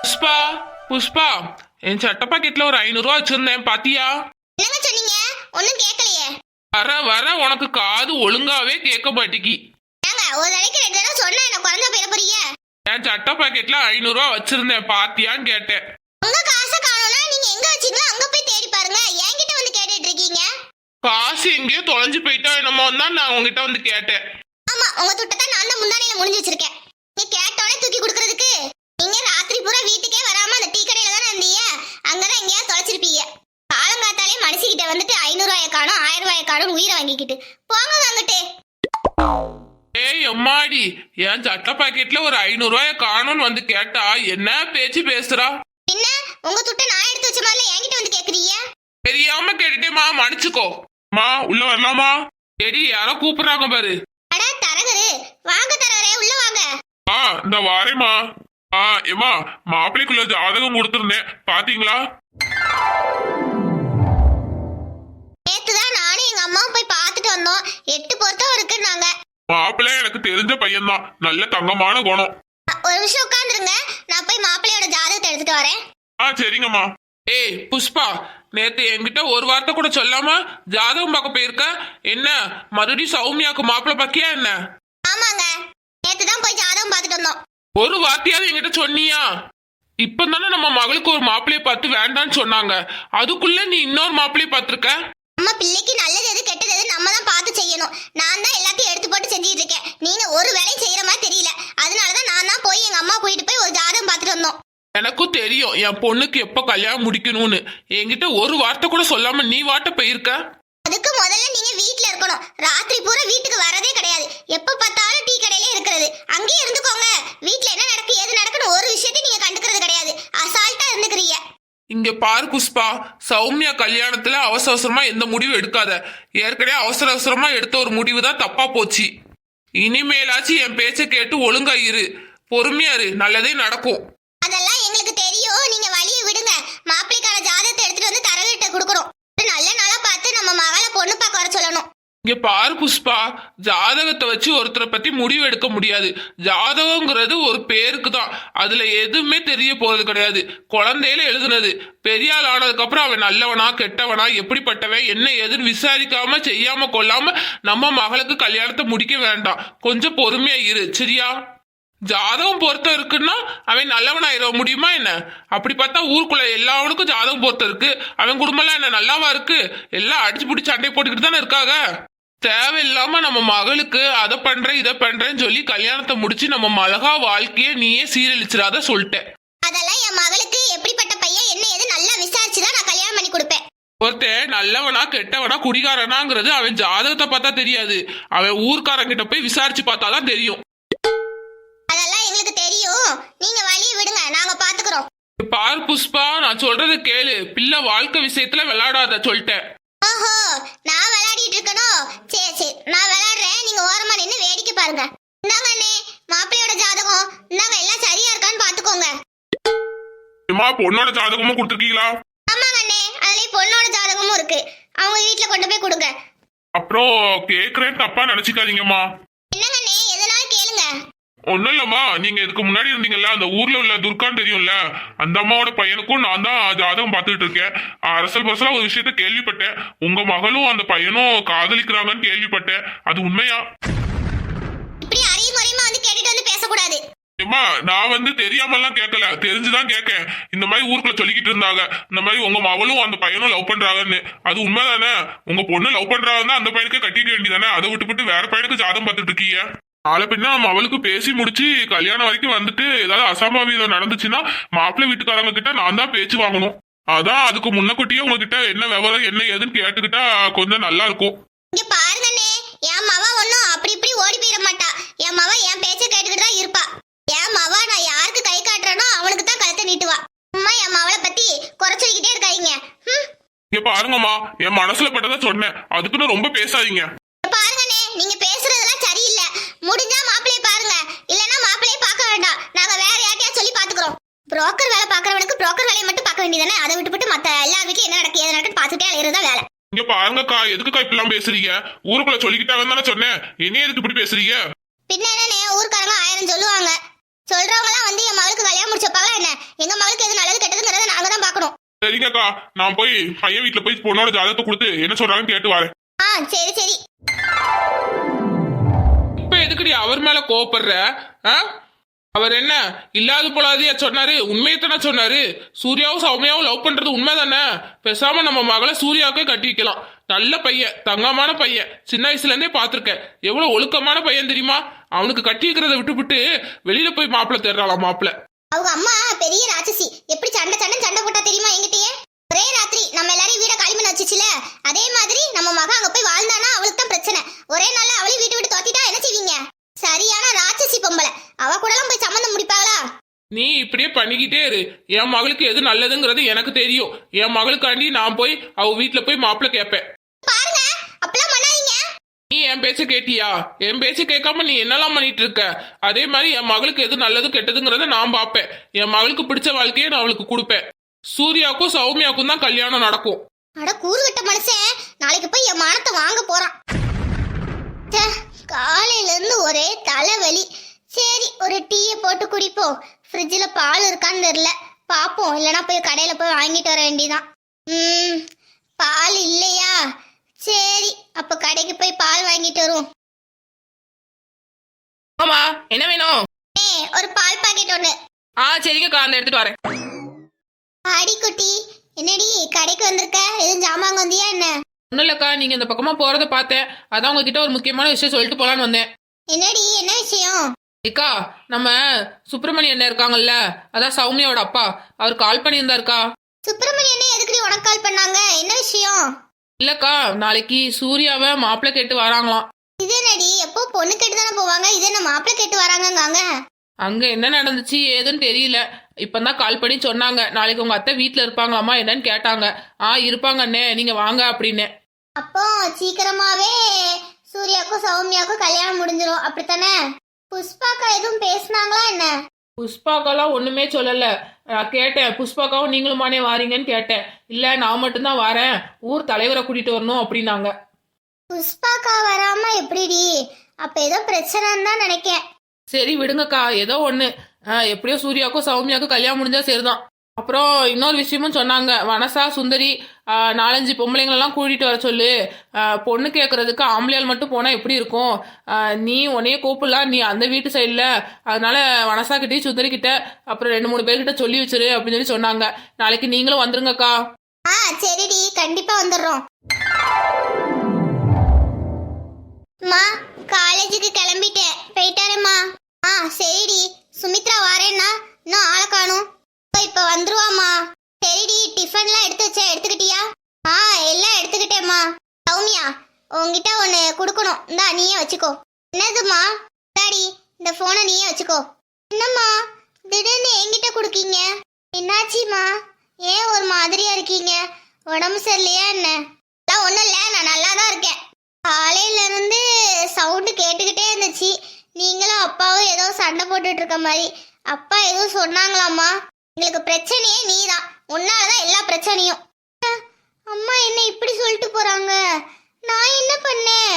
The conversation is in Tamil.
புஷ்பா புஷ்பா, என் சட்ட பாக்கெட்ல ஒரு 500 ரூபா வச்சிருந்தேன், பாத்தியா? என்னங்க சொன்னீங்க? ஒண்ணும் கேட்கலையே. வர வர உனக்கு காது ஒழுங்காவே கேட்க மாட்டிக்கி. ஏங்க ஒரு தடவைக்கு 2 தடவை சொன்னா என்ன குறைஞ்சா போயிட போறீங்க? என் சட்ட பாக்கெட்ல 500 ரூபா வச்சிருந்தேன், பாத்தியான்னு கேட்டேன். உங்க காசை காணோம்னா நீங்க எங்க வச்சீங்களோ அங்க போய் தேடி பாருங்க. என்கிட்ட வந்து கேட்டுட்டு இருக்கீங்க. காசு எங்கேயோ தொலைஞ்சு போயிட்டா என்னமோ தான் நான் உங்ககிட்ட வந்து கேட்டேன். ஆமா, உங்க துட்டத்தை நான் தான் முந்தானையில முடிஞ்சு வச்சிருக்கேன். நீ கேட்டோடனே தூக்கி கொடுக்கறதுக்கு. நீங்க ராத்திரி பூரா வீட்டுக்கே வராம அந்த டீ கடையில தானே இருந்தீங்க. அங்கதான் எங்கேயாவது தொலைச்சிருப்பீங்க. காலங்காத்தாலே மனுஷிக்கிட்ட வந்துட்டு 500 ரூபாயை காணும் 1000 ரூபாயை காணும் உயிரை வாங்கிக்கிட்டு போங்க அங்கிட்டு. ஏய் அம்மாடி, என் சட்ட பாக்கெட்ல ஒரு 500 ரூபாய காணும்னு வந்து கேட்டா என்ன பேச்சு பேசுறா? பின்ன உங்க துட்டை நான் எடுத்து வச்ச மாதிரி என்கிட்ட வந்து கேக்குறீங்க. தெரியாம கேட்டுட்டேமா, மன்னிச்சுக்கோ. மா உள்ள வரலாமா? சரி, யாரோ கூப்பிடுறாங்க பாரு. அட தரகரு, வாங்க தரகரே, உள்ள வாங்க. இந்த வாரேம்மா. ஏமா, மாப்பிள்ளைக்குள்ள ஜாதகம் கொடுத்துருந்தேன், பாத்தீங்களா? நேத்துதான் நானும் எங்க அம்மாவும் போய் பார்த்துட்டு வந்தோம். 8 பொருத்தம் இருக்குன்னாங்க. மாப்பிள்ளை எனக்கு தெரிஞ்ச பையன்தான், நல்ல தங்கமான குணம். ஒரு நிமிஷம் உட்காந்துருங்க, நான் போய் மாப்பிள்ளையோட ஜாதகத்தை எடுத்துட்டு வரேன். சரிங்கம்மா. ஏய் புஷ்பா, நேத்து என்கிட்ட ஒரு வார்த்தை கூட சொல்லாம ஜாதகம் பார்க்க போயிருக்க. என்ன மறுபடியும் சௌமியாக்கு மாப்பிள்ளை பாக்கியா என்ன? ஆமாங்க, நேத்துதான் போய் ஜாதகம் பார்த்துட்டு வந்தோம். ஒரு வார்த்தையாவது என்கிட்ட சொன்னியா? இப்பதானே நம்ம மகளுக்கு ஒரு மாப்பிள்ளைய பார்த்து வேண்டான்னு சொன்னாங்க, அதுக்குள்ள நீ இன்னொரு மாப்பிள்ளைய பார்த்திருக்க. நம்ம பிள்ளைக்கு நல்லது எது கெட்டது எது நம்ம தான் பார்த்து செய்யணும். நான் தான் எல்லாத்தையும் எடுத்து போட்டு செஞ்சுட்டு இருக்கேன். நீங்க ஒரு வேலையும் செய்யற மாதிரி தெரியல. அதனாலதான் நான் தான் போய் எங்க அம்மா கூட்டிட்டு போய் ஒரு ஜாதகம் பார்த்துட்டு வந்தோம். எனக்கும் தெரியும் என் பொண்ணுக்கு எப்ப கல்யாணம் முடிக்கணும்னு. என்கிட்ட ஒரு வார்த்தை கூட சொல்லாம நீ வாட்ட போயிருக்க. அதுக்கு முதல்ல நீங்க வீட்ல இருக்கணும். ராத்திரி பூரா வீட்டுக்கு வரதே கிடையாது. எப்ப பார்த்தாலும் டீ கடையிலே இருக்கிறது. அங்கேயே இருந்துக்கோங்க. வீட்ல என்ன நடக்கு ஏது நடக்குன்னு ஒரு விஷயத்தையும் நீங்க கண்டுக்கிறது கிடையாது. அசால்ட்டா இருந்துக்கிறீங்க. இங்க பாரு புஷ்பா, சௌமியா கல்யாணத்துல அவசர அவசரமா எந்த முடிவும் எடுக்காத. ஏற்கனவே அவசர அவசரமா எடுத்த ஒரு முடிவு தான் தப்பா போச்சு. இனிமேலாச்சும் என் பேச்ச கேட்டு ஒழுங்கா இரு, பொறுமையா இரு, நல்லதே நடக்கும். அதெல்லாம் எங்களுக்கு தெரியும். நீங்க வழியை விடுங்க. மாப்பிள்ளைக்கான ஜாதகத்தை எடுத்துட்டு வந்து தரவிட்ட கொடுக்கணும். நல்ல நாளா பார்த்து நம்ம மகளை பொண்ணு பார்க்க வர சொல்லணும். இங்க பாரு புஷ்பா, ஜாதகத்தை வச்சு ஒருத்தரை பத்தி முடிவு எடுக்க முடியாது. ஜாதகங்கிறது ஒரு பேருக்கு தான், அதுல எதுவுமே தெரிய போறது கிடையாது. குழந்தையில எழுதுனது, பெரிய ஆள் ஆனதுக்கு அப்புறம் அவன் நல்லவனா கெட்டவனா எப்படிப்பட்டவன் என்ன ஏதுன்னு விசாரிக்காம செய்யாம கொள்ளாம நம்ம மகளுக்கு கல்யாணத்தை முடிக்க வேண்டாம். கொஞ்சம் பொறுமையா இரு, சரியா? ஜாதகம் பொருத்தம் இருக்குன்னா அவன் நல்லவனாயிர முடியுமா என்ன? அப்படி பார்த்தா ஊருக்குள்ள எல்லாவனுக்கும் ஜாதகம் பொருத்தம் இருக்கு. அவன் குடும்பம் எல்லாம் என்ன நல்லாவா இருக்கு? எல்லாம் அடிச்சு பிடிச்சி சண்டை போட்டுக்கிட்டு தானே இருக்காங்க. தேவையில்லாம நம்ம மகளுக்கு அதை பண்றேன் இதை பண்றேன்னு சொல்லி கல்யாணத்தை முடிச்சு நம்ம மலகா வாழ்க்கைய நீயே சீரழிச்சிடாத சொல்லிட்டேன். அதெல்லாம் என் மகளுக்கு எப்படிப்பட்ட பையன் என்ன ஏது நல்லா விசாரிச்சுதான் நான் கல்யாணம் பண்ணி கொடுப்பேன். ஒருத்தன் நல்லவனா கெட்டவனா குடிகாரனாங்கிறது அவன் ஜாதகத்தை பார்த்தா தெரியாது, அவன் ஊர்க்காரங்கிட்ட போய் விசாரிச்சு பார்த்தாதான் தெரியும். அதெல்லாம் எங்களுக்கு தெரியும். நீங்க வழியை விடுங்க, நாங்க பாத்துக்கிறோம். பாரு புஷ்பா, நான் சொல்றத கேளு. பிள்ளை வாழ்க்கை விஷயத்துல விளையாடாத சொல்லிட்டேன். ஓஹோ, நான் விளையாடிட்டு இருக்கணும். சரி சரி, நான் விளையாடுறேன். நீங்க ஓரமா நின்னு வேடிக்கை பாருங்க. இந்தாங்க அண்ணே, மாப்பிள்ளையோட ஜாதகம். இந்தாங்க, எல்லாம் சரியா இருக்கான்னு பாத்துக்கோங்க. பொண்ணோட ஜாதகமும் கொடுத்துருக்கீங்களா? ஆமாங்க அண்ணே, அதுலயும் பொண்ணோட ஜாதகமும் இருக்கு. அவங்க வீட்டுல கொண்டு போய் கொடுங்க. அப்புறம் கேக்குறேன், தப்பா நினைச்சுக்காதீங்கம்மா. என்னங்க அண்ணே, எதனாலும் கேளுங்க. ஒன்னும் இல்லம்மா, நீங்க இதுக்கு முன்னாடி இருந்தீங்கல்ல அந்த ஊர்ல உள்ள துர்கான்னு தெரியும்ல, அந்த அம்மாவோட பையனுக்கும் நான் தான் ஜாதகம் பார்த்துட்டு இருக்கேன். அரசல் பரசலா ஒரு விஷயத்த கேள்விப்பட்டேன். உங்க மகளும் அந்த பையனும் காதலிக்கிறாங்கன்னு கேள்விப்பட்டேன். அது உண்மையா? இப்படி அரையும் முறையுமா வந்து கேட்டுட்டு வந்து பேசக்கூடாது. அம்மா, நான் வந்து தெரியாமலாம் கேட்கல, தெரிஞ்சுதான் கேட்கேன். இந்த மாதிரி ஊருக்குள்ள சொல்லிக்கிட்டு இருந்தாங்க, இந்த மாதிரி உங்க மகளும் அந்த பையனும் லவ் பண்றாங்கன்னு. அது உண்மைதானே? உங்க பொண்ணு லவ் பண்றாங்கன்னா அந்த பையனுக்கு கட்டிக்க வேண்டியதானே? அதை விட்டுவிட்டு வேற பையனுக்கு ஜாதகம் பார்த்துட்டு இருக்கீங்க. நாளை பின்னா அவளுக்கு பேசி முடிச்சு கல்யாணம் வரைக்கும் வந்துட்டு ஏதாவது அசம்பாவிதம் நடந்துச்சுன்னா மாப்பிள்ளை வீட்டுக்காரங்க கிட்ட நான் தான் பேச்சு வாங்கணும். அதான் அதுக்கு முன்னக்கூட்டியே உங்ககிட்ட என்ன விவரம் என்ன ஏதுன்னு கேட்டுக்கிட்டா கொஞ்சம் நல்லா இருக்கும். இங்க பாருங்கண்ணே, என் மவ ஒன்னும் அப்படி இப்படி ஓடி போயிட மாட்டா. என் மவ என் பேச்ச கேட்டுக்கிட்டு தான் இருப்பா. என் மவ நான் யாருக்கு கை காட்டுறனோ அவனுக்கு தான் கழுத்தை நீட்டுவா. அம்மா, என் மவளை பத்தி குறைச்சிக்கிட்டே இருக்காதீங்க. இங்க பாருங்கம்மா, என் மனசுல பட்டதா சொன்னேன், அதுக்குன்னு ரொம்ப பேசாதீங்க. பாருங்கண்ணே, நீங்க பேசுறதெல்லாம் சரியில்லை. முடிஞ்சா மாப்பிள்ளைய பாருங்க, இல்லன்னா மாப்பிள்ளைய பார்க்க வேண்டாம். நாங்க வேற யார்ட்டையா சொல்லி பாத்துக்கிறோம். புரோக்கர் வேலை பாக்குறவனுக்கு புரோக்கர் வேலையை மட்டும் பார்க்க வேண்டியதானே? அதை விட்டுவிட்டு மத்த எல்லா வீட்லயும் என்ன நடக்கு ஏது நடக்குன்னு பாத்துட்டே அலையறதா வேலை. இங்க பாருங்கக்கா, எதுக்குக்கா இப்பெல்லாம் பேசுறீங்க? ஊருக்குள்ள சொல்லிக்கிட்டாங்கன்னு தானே சொன்னேன், என்ன எதுக்கு இப்படி பேசுறீங்க? பின்ன என்ன, ஊர்க்காரங்க 1000 சொல்லுவாங்க. சொல்றவங்க எல்லாம் வந்து என் மகளுக்கு கல்யாணம் முடிச்சப்பாங்களா என்ன? எங்க மகளுக்கு எது நல்லது கெட்டதுங்கிறத நாங்க தான் பார்க்கணும். சரிங்கக்கா, நான் போய் பையன் வீட்டுல போய் பொண்ணோட ஜாதகத்தை கொடுத்து என்ன சொல்றாங்கன்னு கேட்டு வரேன். சரி சரி. இப்ப எதுக்குடி அவர் மேல கோவப்படுற? ஆ? அவர் என்ன இல்லாத போலாதியா சொன்னாரு? உண்மையத்தானே சொன்னாரு. சூர்யாவும் சௌமியாவும் லவ் பண்றது உண்மைதானே? பேசாம நம்ம மகளை சூர்யாவுக்கே கட்டி வைக்கலாம். நல்ல பையன், தங்கமான பையன், சின்ன வயசுல இருந்தே பாத்திருக்கேன். எவ்வளவு ஒழுக்கமான பையன் தெரியுமா? அவனுக்கு கட்டி வைக்கிறத விட்டுவிட்டு வெளியில போய் மாப்பிள்ள தேடுறாளாம். மாப்பிள்ள அவங்க அம்மா பெரிய ராட்சசி. எப்படி சண்டை போட்டா தெரியுமா? எங்கிட்டயே ஒரே ராத்திரி நம்ம எல்லாரையும் வீட காலி பண்ண வச்சுச்சுல, அதே மாதிரி நம்ம மக அங்க போய் வாழ்ந்தானா அவளுக்கு தான் பிரச்சனை. ஒரே நாள்ல அவளையும் வீட்டு விட்டு தோத்திட்டா என்ன செய்வீங்க? சரியான ராட்சசி பொம்பளை. அவ கூட எல்லாம் போய் சம்மந்தம் முடிப்பாங்களா? நீ இப்படியே பண்ணிக்கிட்டே இரு. என் மகளுக்கு எது நல்லதுங்கிறது எனக்கு தெரியும். என் மகளுக்காண்டி நான் போய் அவ வீட்டுல போய் மாப்பிள்ள கேட்பேன். பாருங்க, அப்பலாம் பண்ணாதீங்க. நீ என் பேச்ச கேட்டியா? என் பேச்ச கேட்காம நீ என்னெல்லாம் பண்ணிட்டு இருக்க? அதே மாதிரி என் மகளுக்கு எது நல்லது கெட்டதுங்கிறத நான் பார்ப்பேன். என் மகளுக்கு பிடிச்ச வாழ்க்கையை நான் அவளுக்கு கொடுப்பேன். சூர்யாவுக்கும் சௌமியாவுக்கும் தான் கல்யாணம் நடக்கும். அட கூறுகட்ட மனுஷன், நாளைக்கு போய் என் மானத்தை வாங்க போறான். காலையில இருந்து ஒரே தலைவலி. சரி, ஒரு டீயை போட்டு குடிப்போம். ஃப்ரிட்ஜில் பால் இருக்கான்னு தெரியல, பாப்போம். இல்லைன்னா போய் கடையில போய் வாங்கிட்டு வர வேண்டியதான். பால் இல்லையா? சரி, அப்ப கடைக்கு போய் பால் வாங்கிட்டு வருவோம். ஆமா, என்ன வேணும்? ஒரு பால் பாக்கெட் ஒண்ணு. சரிங்கக்கா, அந்த எடுத்துட்டு வரேன். அடி குட்டி, என்னடி கடைக்கு வந்திருக்க? எதுவும் ஜாமான் வந்தியா என்ன? ஒன்னும் இல்லக்கா, நீங்க இந்த பக்கமா போறத பார்த்தேன். அதான் உங்ககிட்ட ஒரு முக்கியமான விஷயம் சொல்லிட்டு போலான்னு வந்தேன். என்னடி, என்ன விஷயம்? அக்கா, நம்ம சுப்பிரமணிய அண்ணன் இருக்காங்கல்ல, அதான் சௌமியாவோட அப்பா, அவர் கால் பண்ணியிருந்தாருக்கா. சுப்பிரமணியன் எதுக்குடி உனக்கு கால் பண்ணாங்க? என்ன விஷயம்? இல்லக்கா, நாளைக்கு சூர்யாவை மாப்பிள்ளை கேட்டு வராங்களாம். இது என்னடி, எப்போ பொண்ணு கேட்டு தானே போவாங்க, இது என்ன மாப்பிள்ளை கேட்டு வராங்கங்க? அங்க என்ன நடந்துச்சு ஏதுன்னு தெரியல. இப்பதான் கால் பண்ணி சொன்னாங்க, நாளைக்கு உங்க அத்தை வீட்டுல இருப்பாங்களாமா, என்னன்னு கேட்டாங்க. இருப்பாங்க அண்ணே, நீங்க வாங்க அப்படின்னு. அப்போ சீக்கிரமாவே சூர்யாக்கும் சௌமியாக்கும் கல்யாணம் முடிஞ்சிரும், அப்படித்தானே? புஷ்பாக்கா எதுவும் பேசினாங்களா என்ன? புஷ்பாக்காலாம் ஒண்ணுமே சொல்லல. நான் கேட்டேன், புஷ்பாக்காவும் நீங்களுமானே வாரீங்கன்னு கேட்டேன். இல்ல, நான் மட்டும்தான் வரேன், ஊர் தலைவரை கூட்டிட்டு வரணும் அப்படின்னாங்க. புஷ்பாக்கா வராம எப்படிடி? அப்ப ஏதோ பிரச்சனைன்னு தான் நினைக்கேன். சரி விடுங்கக்கா, ஏதோ ஒண்ணு. எப்படியோ சூர்யாவுக்கும் சௌமியாவுக்கும் கல்யாணம் முடிஞ்சா சரிதான். அப்புறம் இன்னொரு விஷயமும் சொன்னாங்க, வனசா சுந்தரி 4-5 பொம்பளைங்களெல்லாம் கூட்டிட்டு வர சொல்லு. பொண்ணு கேட்கறதுக்கு ஆம்பளையால் மட்டும் போனா எப்படி இருக்கும்? நீ உன்னையே கூப்பிடலாம், நீ அந்த வீட்டு சைடில். அதனால வனசா கிட்டே சுந்தரி கிட்ட அப்புறம் 2-3 பேர்கிட்ட சொல்லி வச்சிரு அப்படின்னு சொல்லி சொன்னாங்க. நாளைக்கு நீங்களும் வந்துருங்கக்கா. சரிடி, கண்டிப்பா வந்துடுறோம். மா, காலேஜுக்கு கிளம்பிட்டேன், போயிட்டாரேம்மா. சரிடி. சுமித்ரா வாரேன்னா இன்னும் ஆளை காணும். இப்ப வந்துருவாமா. சரிடி, டிஃபன்லாம் எடுத்து வச்சா எடுத்துக்கிட்டியா? எல்லாம் எடுத்துக்கிட்டேம்மா. சௌமியா, உங்ககிட்ட ஒன்னு கொடுக்கணும், இந்தா நீயே வச்சுக்கோ. என்னதுமா? டாடி, இந்த போனை நீயே வச்சுக்கோ. என்னம்மா திடீர்னு என்கிட்ட கொடுக்கீங்க? என்னாச்சிம்மா, ஏன் ஒரு மாதிரியா இருக்கீங்க? உடம்பு சரியில்லையா என்ன? ஒன்றும் இல்லை, நான் நல்லா தான் இருக்கேன். காலையில இருந்து சவுண்டு கேட்டுக்கிட்டே இருந்துச்சு. நீங்களும் அப்பாவும் ஏதோ சண்டை போட்டுட்டு இருக்க மாதிரி. அப்பா எதுவும் சொன்னாங்களாம்மா? எங்களுக்கு பிரச்சனையே நீதான், உன்னாலதான் எல்லா பிரச்சனையும். அம்மா என்ன இப்படி சொல்லிட்டு போறாங்க? நான் என்ன பண்ணேன்?